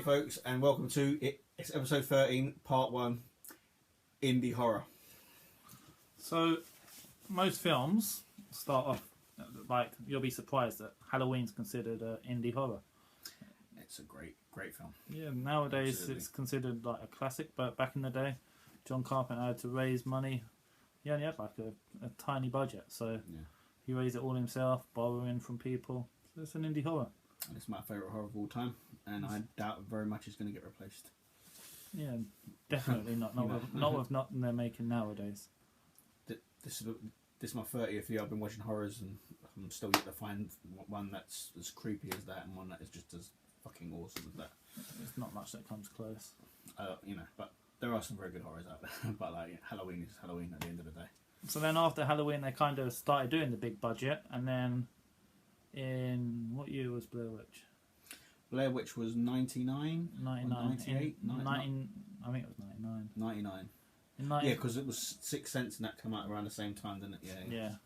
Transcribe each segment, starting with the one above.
Hey folks, and welcome to it. It's episode 13, part 1, indie horror. So, most films start off, like, you'll be surprised that Halloween's considered indie horror. It's a great film. Yeah, nowadays Absolutely. It's considered like a classic, but back in the day, John Carpenter had to raise money. He only had like a tiny budget, so he raised it all himself, borrowing from people. So it's an indie horror. And it's my favourite horror of all time, and I doubt very much it's going to get replaced. Yeah, definitely not. Not with nothing they're making nowadays. This is my 30th year I've been watching horrors, and I'm still yet to find one that's as creepy as that, and one that is just as fucking awesome as that. There's not much that comes close. But there are some very good horrors out there. But like Halloween is Halloween at the end of the day. So then after Halloween, they kind of started doing the big budget, and then in what year was Blair Witch? Blair Witch was 99? 99. 98? I think it was 99. 99. Yeah, because it was Sixth Sense and that came out around the same time, didn't it? Yeah.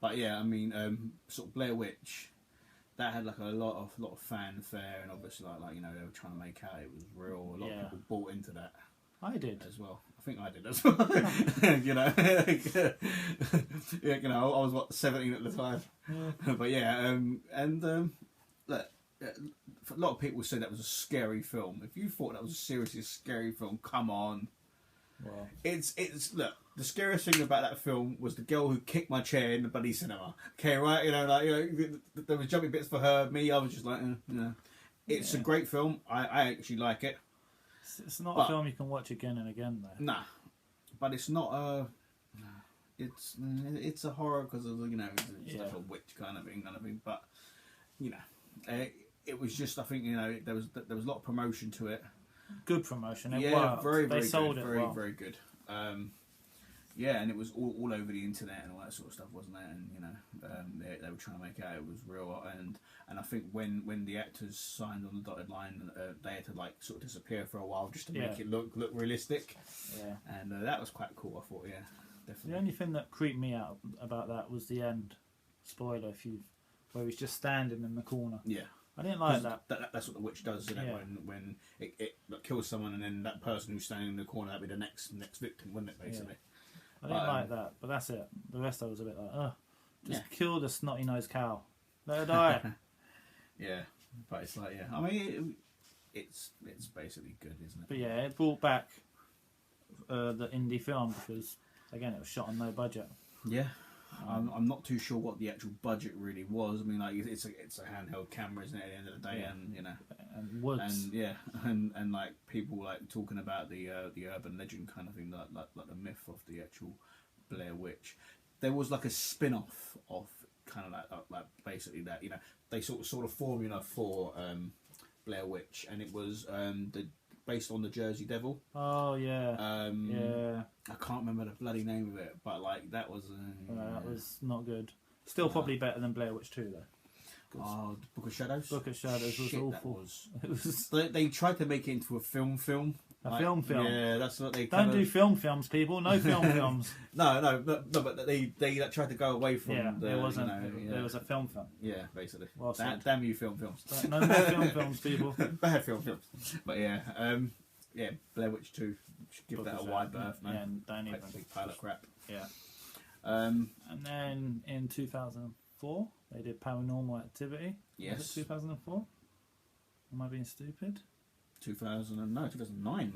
But yeah, I mean, sort of Blair Witch, that had like a lot of fanfare, and obviously like they were trying to make out it was real. A lot of people bought into that. I did as well. I think I did as well. I was 17 at the time. Yeah. But yeah, look, a lot of people said that was a scary film. If you thought that was a seriously scary film, come on. Well, it's look. The scariest thing about that film was the girl who kicked my chair in the bloody cinema. Okay, right? There was jumping bits for her. Me, I was just like, It's a great film. I actually like it. It's not a film you can watch again and again, though. Nah, but it's not a. It's a horror because of it's like a witch kind of thing. But it was just, I think there was a lot of promotion to it. Good promotion. It worked. Very they sold good. It well. Very good. And it was all over the internet and all that sort of stuff, wasn't it? And they were trying to make out it was real. And I think when the actors signed on the dotted line, they had to like sort of disappear for a while just to make it look realistic. Yeah. And that was quite cool. I thought, definitely. The only thing that creeped me out about that was the end. Spoiler, where he's just standing in the corner. Yeah. I didn't like that. That's what the witch does, isn't it? When it kills someone, and then that person who's standing in the corner, that'd be the next victim, wouldn't it? Basically. I didn't like that, but that's it. The rest I was a bit like, just kill the snotty-nosed cow. Let her die. Yeah, but it's like, I mean, it's basically good, isn't it? But yeah, it brought back the indie film because, again, it was shot on no budget. Yeah. I'm not too sure what the actual budget really was. I mean, like it's a handheld camera, isn't it? At the end of the day, and woods, and like people like talking about the urban legend kind of thing, like the myth of the actual Blair Witch. There was like a spin-off of kind of like basically that they sort of formula for Blair Witch, and it was based on the Jersey Devil. Oh yeah. I can't remember the bloody name of it, but like that was that was not good. Still probably better than Blair Witch 2 though. Oh, the Book of Shadows. Book of Shadows was awful. It was. They tried to make it into a film. Film. Yeah, that's what they. Don't do films, people. No films. No, but they tried to go away from. There wasn't. There was a film. Yeah, basically. Well, damn you, films. No more films, people. Bad films. But Blair Witch 2. Should give that a wide berth, man. Yeah, don't even. Big pile of crap. Yeah. And then in 2004, they did Paranormal Activity. Yes. Was it 2004? Am I being stupid? 2009,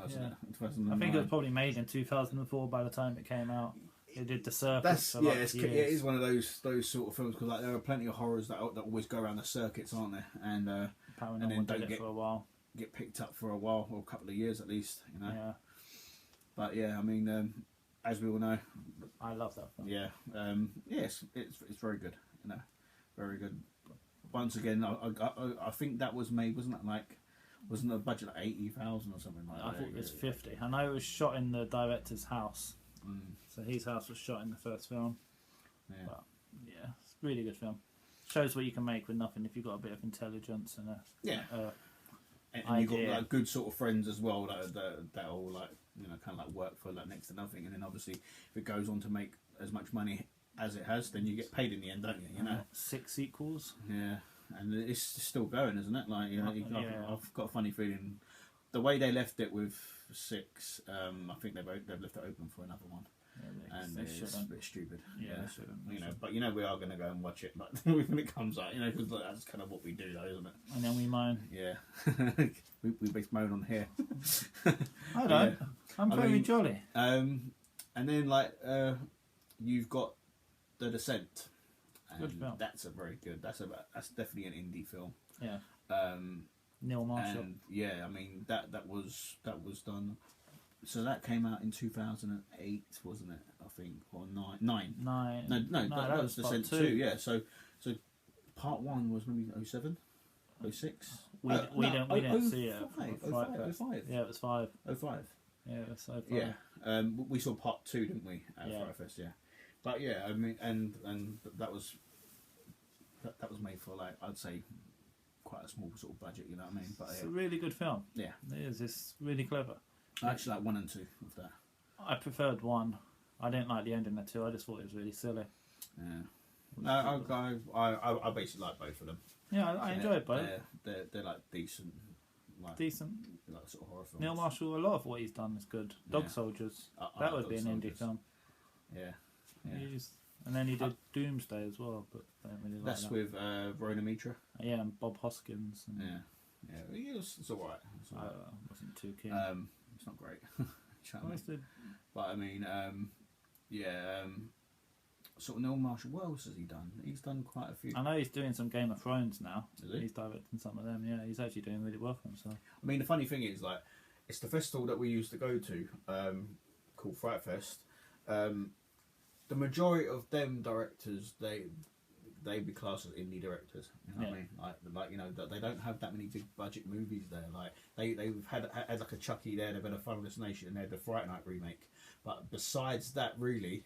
wasn't it? 2009. I think it was probably made in 2004 by the time it came out. It did the circuits. It is one of those sort of films because like there are plenty of horrors that always go around the circuits, aren't there? And then don't get for a while. Get picked up for a while or a couple of years at least, Yeah. But I mean, as we all know, I love that film. Yeah, it's very good. Very good. Once again, I think that was made, wasn't the budget like 80,000 or something like that? I thought it was 50. I know it was shot in the director's house, so his house was shot in the first film. Yeah, but it's a really good film. Shows what you can make with nothing if you've got a bit of intelligence and and you've got like good sort of friends as well that all like kind of like work for like next to nothing, and then obviously if it goes on to make as much money as it has, then you get paid in the end, don't you? 6 sequels. Yeah. and it's still going, isn't it? Like, you know, Yeah. I've got a funny feeling the way they left it with 6. I think they've left it open for another one, Yeah, and they it's a shouldn't. bit stupid. Yeah, they shouldn't. You know, but you know we are going to go and watch it like when it comes out. You know, because that's kind of what we do, though, isn't it? And then we moan. Yeah, we basically moan on here. I don't. Yeah. I'm I very mean, jolly. And then like you've got The Descent. And Good film. that's a very good. That's definitely an indie film. Yeah. Um, Neil Marshall. and yeah, I mean that was done. So that came out in 2008, wasn't it? I think, or nine. No, that was Descent 2. Yeah, so part 1 was maybe 07, 06. We didn't see it. 05. Yeah, it was 5. 05. Yeah, it was so 5. Yeah, we saw part 2, didn't we? At Yeah. Fright Fest, yeah. But yeah, I mean, and that was made for, like, I'd say quite a small sort of budget, you know what I mean? But It's a really good film. yeah, It is. It's really clever. I actually like 1 and 2 of that. I preferred 1. I didn't like the ending of 2. I just thought it was really silly. Yeah. No, I basically like both of them. Yeah, I enjoyed both. They're like decent, like Decent. like sort of horror films. Neil Marshall, a lot of what he's done is good. Dog Yeah. Soldiers. I That like would Dog be an indie Soldiers. film. Yeah, yeah. And then he did Doomsday as well, but I don't really like That's that. with Verona Mitra. Yeah, and Bob Hoskins. And Yeah. It's alright. I wasn't too keen. It's not great. But I mean, sort of Neil Marshall. What else has he done? He's done quite a few. I know he's doing some Game of Thrones now. Is he? He's directing some of them. Yeah, he's actually doing really well for himself. I mean, the funny thing is, like, it's the festival that we used to go to, called Fright Fest. The majority of them directors, they be classed as indie directors. You know what I mean? Like you know, they don't have that many big budget movies there. Like they've had like a Chucky there, they've had a Final Destination, and they had the Fright Night remake. But besides that, really,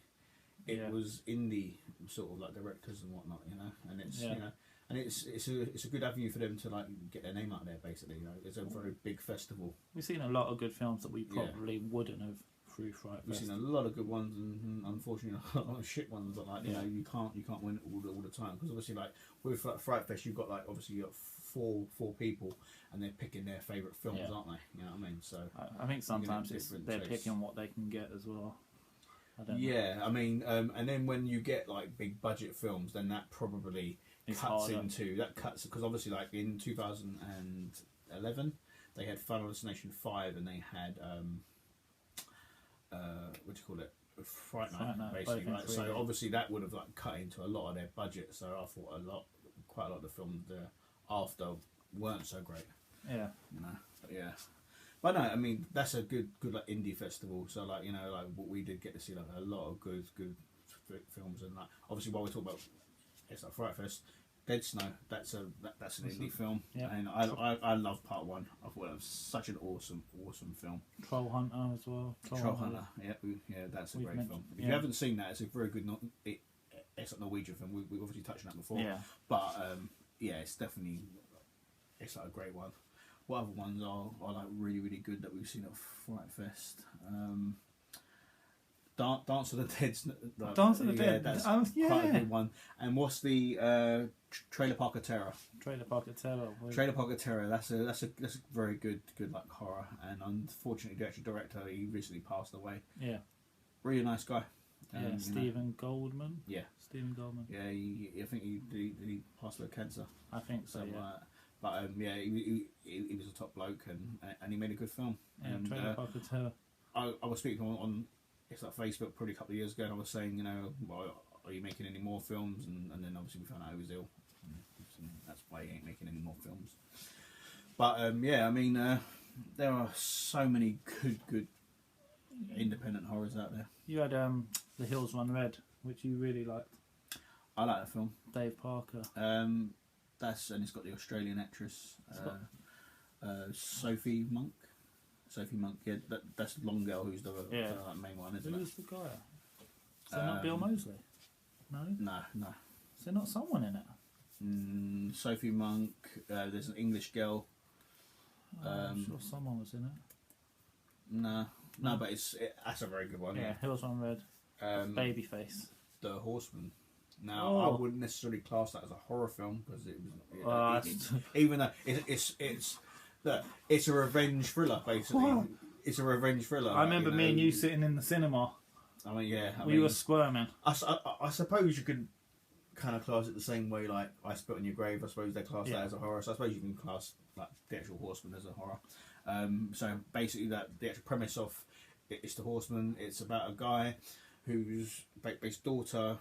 it was indie sort of like directors and whatnot. You know, and it's you know. And it's a good avenue for them to like get their name out there. Basically, you know, it's a very big festival. We've seen a lot of good films that we probably wouldn't have through Fright Fest. We've seen a lot of good ones and unfortunately a lot of shit ones that like you know you can't win all the time, because obviously like with like, Fright Fest you've got like obviously you got four people and they're picking their favourite films, aren't they? You know what I mean? So I think sometimes they're picking what they can get as well. I don't know. I mean, and then when you get like big budget films, then that probably cuts because obviously like in 2011 they had Final Destination 5 and they had what do you call it, Fright Night basically, right? So obviously that would have like cut into a lot of their budget, so I thought quite a lot of the films after weren't so great, you know, but no, I mean that's a good like indie festival, so like you know like what we did get to see like a lot of good films, and like obviously while we talk about it's like Fright Fest, Dead Snow, that's an indie film, and I love part 1. I thought it was such an awesome film. Troll Hunter as well. Troll Hunter, yeah, that's a great film. If you haven't seen that, it's a very good. It's a Norwegian film. We've obviously touched on that before, but it's definitely like a great one. What other ones are like really good that we've seen at Fright Fest? Dance of the Dead. Dance of the Dead. That's quite a good one. And what's the Trailer Park of Terror? Trailer Park of Terror. Trailer Park of Terror. That's a very good like horror. And unfortunately, the actual director he recently passed away. Yeah. Really nice guy. Stephen Goldman. Yeah. Stephen Goldman. Yeah, I think he passed away of cancer. I think so. But he was a top bloke and he made a good film. Yeah, and, Trailer Park of Terror. I was speaking on it's like Facebook probably a couple of years ago, and I was saying, you know, well, are you making any more films? And then obviously we found out he was ill. And that's why he ain't making any more films. But I mean, there are so many good independent horrors out there. You had The Hills Run Red, which you really liked. I like that film. Dave Parker. And it's got the Australian actress Sophie Monk. Yeah, that's the long girl who's the main one, isn't it? Who's the guy? Is that not Bill Moseley? No? No. Is there not someone in it? Sophie Monk, there's an English girl. I'm sure someone was in it. No, but that's a very good one. Yeah, Hills Run Red. Babyface. The Horseman. Now, I wouldn't necessarily class that as a horror film because even though it's a revenge thriller, basically. What? It's a revenge thriller. I remember me and you sitting in the cinema. I mean, yeah. We were squirming. I suppose you could kind of class it the same way, like I Spit on Your Grave. I suppose they class that as a horror. So I suppose you can class like The Actual Horseman as a horror. So basically, the actual premise of it's The Horseman. It's about a guy whose daughter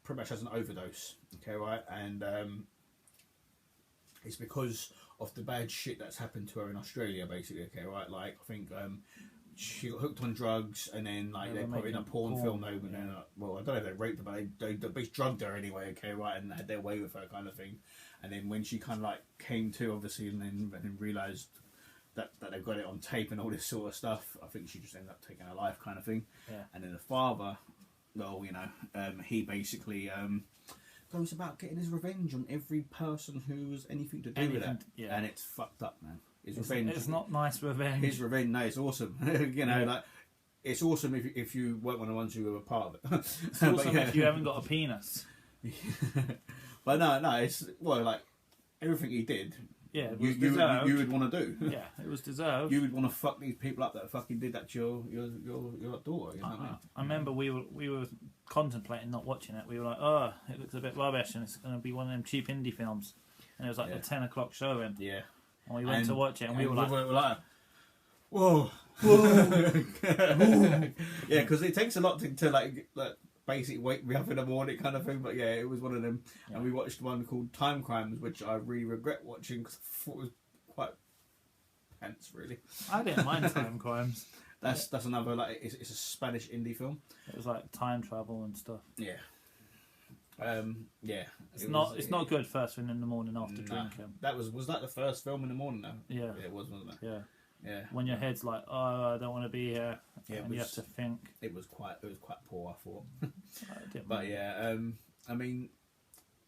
pretty much has an overdose. Okay, right, and it's because of the bad shit that's happened to her in Australia, basically. Okay, right, like I think she got hooked on drugs, and then like they put her in a porn film over there. Well, I don't know if they raped her, but they basically drugged her anyway. Okay, right, and had their way with her, kind of thing. And then when she kind of like came to, obviously, and then realised that they got it on tape and all this sort of stuff, I think she just ended up taking her life, kind of thing. Yeah. And then the father, well, you know, he basically goes about getting his revenge on every person who's anything to do with it. Yeah. And it's fucked up, man. His revenge. It's not nice revenge. His revenge, no, it's awesome. You know, like it's awesome if you weren't one of the ones who were part of it. It's awesome if you haven't got a penis. But no, it's like everything he did. Yeah, it was you would want to do. Yeah, it was deserved. You would want to fuck these people up that fucking did that to your daughter. You know what I mean? I remember we were contemplating not watching it. We were like, oh, it looks a bit rubbish, and it's going to be one of them cheap indie films. And it was like the 10 o'clock showing. Yeah. And we went to watch it, and we were like, whoa. Yeah, because it takes a lot to like basically wake me up in the morning kind of thing. But yeah, it was one of them. Yeah. And we watched one called Time Crimes, which I really regret watching because I thought it was quite pants, really. I didn't mind Time Crimes. That's another, like, it's a Spanish indie film. It was like time travel and stuff. Yeah. Yeah. It's not good first thing in the morning after drinking. Was that the first film in the morning though? Yeah. It was, wasn't it? Yeah. Yeah. When your head's like, oh, I don't want to be here, and you have to think. It was quite poor, I thought. But yeah, I mean,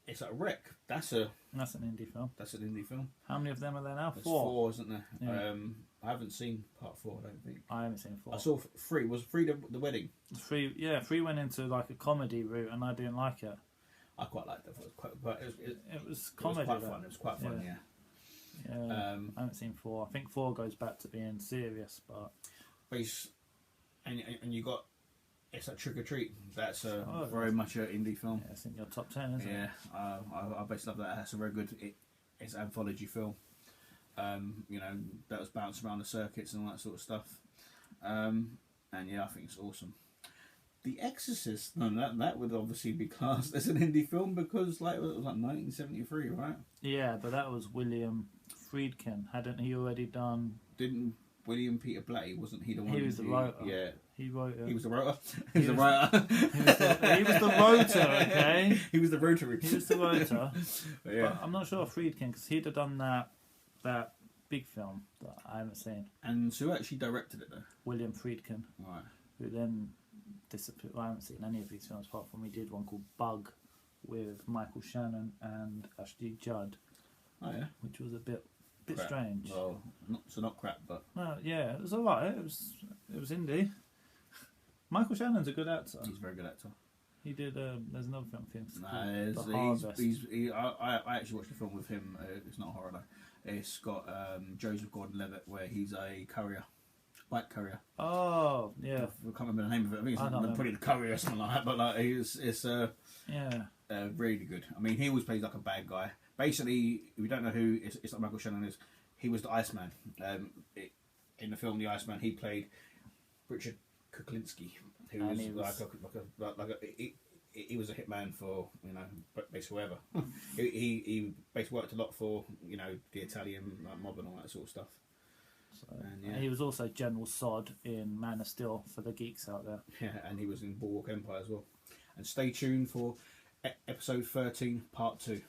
it's like Wreck. That's an indie film. That's an indie film. How many of them are there now? There's 4, isn't there? Yeah. I haven't seen part 4. I don't think. I haven't seen 4. I saw 3. Was 3 the wedding? 3, yeah. 3 went into like a comedy route, and I didn't like it. I quite liked it. It was comedy. It was quite fun. It was quite fun. Yeah. Yeah, I haven't seen 4. I think 4 goes back to being serious, but and you got it's like Trick or Treat. That's very much an indie film. Yeah, it's in your top 10, isn't it? Yeah, I basically love that. That's a very good. It's an anthology film. You know, that was bounced around the circuits and all that sort of stuff. And yeah, I think it's awesome. The Exorcist, that would obviously be classed as an indie film because like it was like 1973, right? Yeah, but that was William Friedkin. Hadn't he already done? Didn't William Peter Blatty? Wasn't he the one? He was the writer. Yeah, he wrote it. He was the writer. He was the writer. He was the rotor. Okay. He was the rotary. He was the rotor. Yeah. But I'm not sure of Friedkin because he'd have done that big film that I haven't seen. And so who actually directed it though? William Friedkin. Right. Who then disappeared. Well, I haven't seen any of these films apart from he did one called Bug with Michael Shannon and Ashley Judd. Oh yeah. Which was a bit crap. Strange. Well, not crap, but no, yeah, it was alright. It was indie. Michael Shannon's a good actor. He's a very good actor. He did. There's another film. I actually watched a film with him. It's not horror though. It's got Joseph Gordon-Levitt where he's a courier. White courier. Oh, yeah. I can't remember the name of it. I think it's probably the courier or something like that. But like, it's really good. I mean, he always plays like a bad guy. Basically, if you don't know who, it's like Michael Shannon is. He was the Iceman. In the film The Iceman, he played Richard Kuklinski, who was he was a hitman for basically whoever. he basically worked a lot for the Italian mob and all that sort of stuff. So, and he was also General Sod in Man of Steel for the geeks out there. Yeah, and he was in Boardwalk Empire as well. And stay tuned for episode 13, part 2.